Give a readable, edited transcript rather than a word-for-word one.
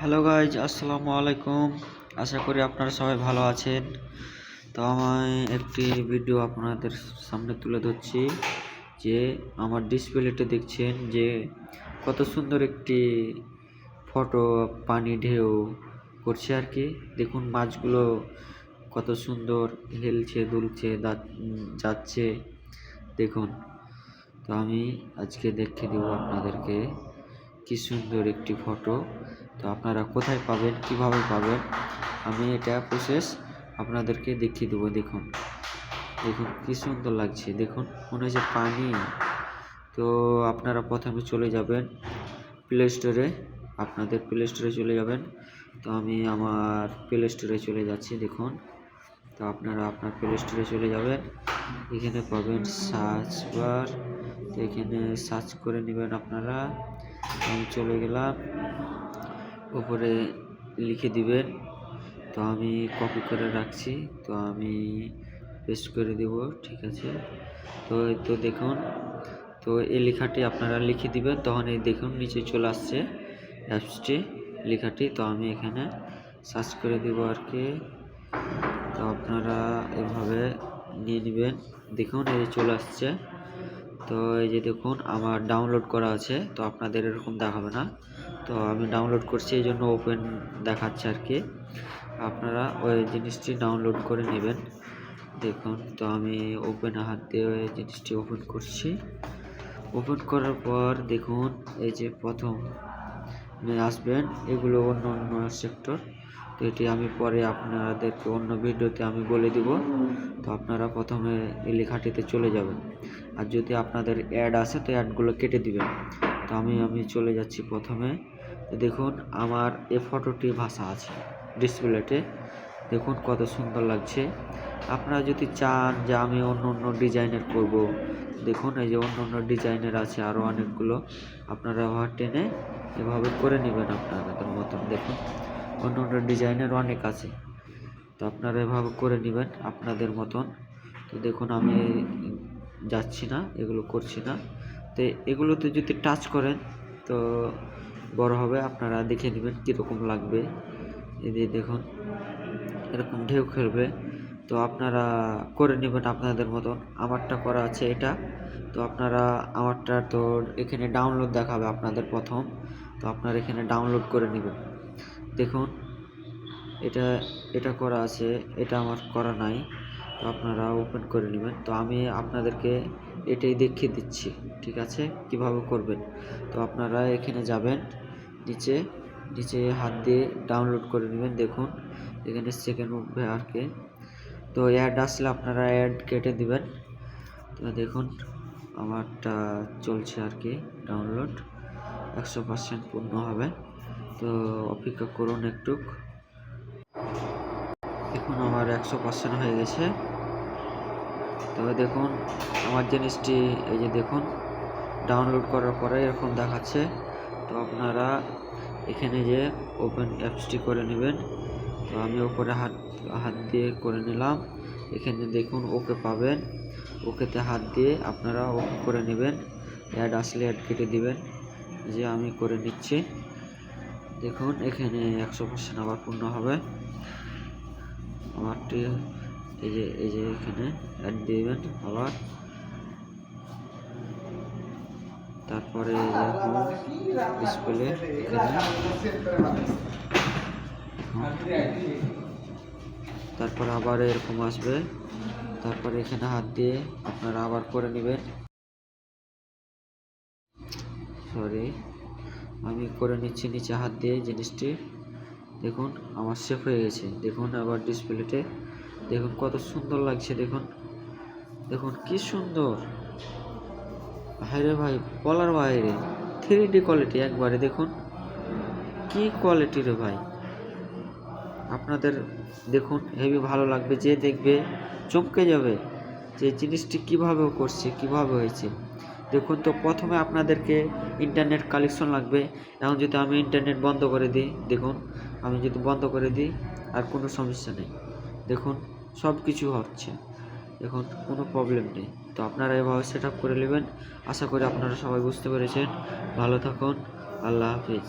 Hello guys, আসসালামু আলাইকুম। আশা করি আপনারা সবাই ভালো আছেন। তো আমি একটি ভিডিও আপনাদের সামনে তুলে ধরছি যে আমার ডিসপ্লেতে দেখছেন যে কত সুন্দর একটি ফটো পানি ঢেউ করছে আর কি। দেখুন মাছগুলো কত সুন্দর হেলছে দুলছে যাচ্ছে দেখুন। তো আমি আজকে দেখিয়ে দেবো আপনাদেরকে কি সুন্দর একটি ফটো। তো আপনারা কোথায় পাবেন, কিভাবে পাবেন, আমি এটা প্রসেস আপনাদেরকে দেখিয়ে দেবো। দেখুন দেখুন কি সুন্দর লাগছে, দেখুন মনে হচ্ছে পানি। তো আপনারা প্রথমে চলে যাবেন প্লে স্টোরে, আপনাদের প্লে স্টোরে চলে যাবেন। তো আমি আমার প্লে স্টোরে চলে যাচ্ছি দেখুন। তো আপনারা আপনার প্লে স্টোরে চলে যাবেন, এখানে পাবেন সার্চ বার। তো এখানে সার্চ করে নেবেন আপনারা। আমি চলে গেলাম, উপরে লিখে দিবেন। তো আমি কপি করে রাখছি, তো আমি পেস্ট করে দেব, ঠিক আছে। তো দেখুন, তো এই লেখাটি আপনারা লিখে দিবেন, তখন এই দেখুন নিচে চলে আসছে অ্যাপসটি লেখাটি। তো আমি এখানে সার্চ করে দেব আর কি। তো আপনারা এভাবে নিয়ে নেবেন, দেখুন এই চলে আসছে। তো এই যে দেখুন আমার ডাউনলোড করা আছে, তো আপনাদের এরকম দেখাবে না। তো আমি ডাউনলোড করছি এই জন্য ওপেন দেখাচ্ছে আর কি। আপনারা ওই জিনিসটি ডাউনলোড করে নেবেন দেখুন। তো আমি ওপেন হাত দিয়ে ওই জিনিসটি ওপেন করছি। ওপেন করার পর দেখুন এই যে প্রথম আসবেন, এগুলো অন্য অন্য সেক্টর। তো এটি আমি পরে আপনাদেরকে অন্য ভিডিওতে আমি বলে দিব। তো আপনারা প্রথমে এই লেখাটিতে চলে যাবেন, আর যদি আপনাদের অ্যাড আসে তো অ্যাডগুলো কেটে দিবেন। তো আমি চলে যাচ্ছি প্রথমে। তো দেখুন আমার এই ফটোটি ভাষা আছে ডিসপ্লেতে, দেখুন কত সুন্দর লাগছে। আপনারা যদি চান যে আমি অন্য অন্য ডিজাইনের করব, দেখুন এই যে অন্য অন্য ডিজাইনের আছে আরও অনেকগুলো, আপনারা টেনে এভাবে করে নেবেন আপনাদের মতন। দেখুন অন্য অন্য ডিজাইনের অনেক আছে, তো আপনারা এভাবে করে নেবেন আপনাদের মতন। তো দেখুন আমি যাচ্ছি না, এগুলো করছি না। তো এগুলোতে যদি টাচ করেন তো বড় হবে, আপনারা দেখে নেবেন কীরকম লাগবে। এই যে দেখুন এরকম ঢেউ খেলবে। তো আপনারা করে নেবেন আপনাদের মতন। আমারটা করা আছে এটা। তো আপনারা আমারটা তো এখানে ডাউনলোড দেখাবে আপনাদের প্রথম। তো আপনারা এখানে ডাউনলোড করে নেবেন। দেখুন এটা করা আছে, এটা আমার করা নাই। তো আপনারা ওপেন করে নেবেন। তো আমি আপনাদেরকে এটাই দেখিয়ে দিচ্ছি, ঠিক আছে, কিভাবে করবেন। তো আপনারা এখানে যাবেন, নিচে হাত দিয়ে ডাউনলোড করে নেবেন। দেখুন এখানে সেকেন্ড উঠবে আর কি। তো অ্যাড আসলে আপনারা অ্যাড কেটে দিবেন। তো দেখুন আমারটা চলছে আর কি, ডাউনলোড 100% পূর্ণ হবে। তো অপেক্ষা করুন একটু। দেখুন আমার 100% হয়ে গেছে। তবে দেখুন আমার জিনিসটি এই যে দেখুন ডাউনলোড করার পরে এরকম দেখাচ্ছে। তো আপনারা এখানে যে ওপেন অ্যাপসটি করে নেবেন। তো আমি উপরে হাত দিয়ে করে নিলাম। এখানে দেখুন ওকে পাবেন, ওকেতে হাত দিয়ে আপনারা ওকে করে নেবেন। অ্যাড আসলে অ্যাড কেটে দিবেন, যে আমি করে নিচ্ছি। দেখুন এখানে 100% আবার পূর্ণ হবে আমারটি। এই যে এখানে অ্যাড দিবেন আবার। তারপরে ডিসপ্লে এখানে, তারপর আবার এরকম আসবে। তারপরে এখানে হাত দিয়ে আপনারা আবার করে নেবেন। সরি, আমি করে নিচ্ছি নিচে হাত দিয়ে জিনিসটি। দেখুন আমার সেভ হয়ে গেছে। দেখুন আবার ডিসপ্লেতে দেখুন কত সুন্দর লাগছে। দেখুন দেখুন কি সুন্দর, ভাইরে ভাই বলার বাইরে। 3D কোয়ালিটি একবারে, দেখুন কি কোয়ালিটি রে ভাই। আপনাদের দেখুন হেভি ভালো লাগবে, যে দেখবে চমকে যাবে যে জিনিসটি কীভাবে করছে, কিভাবে হয়েছে। দেখুন তো প্রথমে আপনাদেরকে ইন্টারনেট কানেকশন লাগবে। এখন যদি আমি ইন্টারনেট বন্ধ করে দিই, দেখুন আমি যদি বন্ধ করে দিই আর কোনো সমস্যা নেই, দেখুন সব কিছু হচ্ছে, দেখুন কোনো প্রবলেম নেই। তো আপনারা এভাবে সেট আপ করে নেবেন। আশা করি আপনারা সবাই বুঝতে পেরেছেন। ভালো থাকুন, আল্লাহ হাফিজ।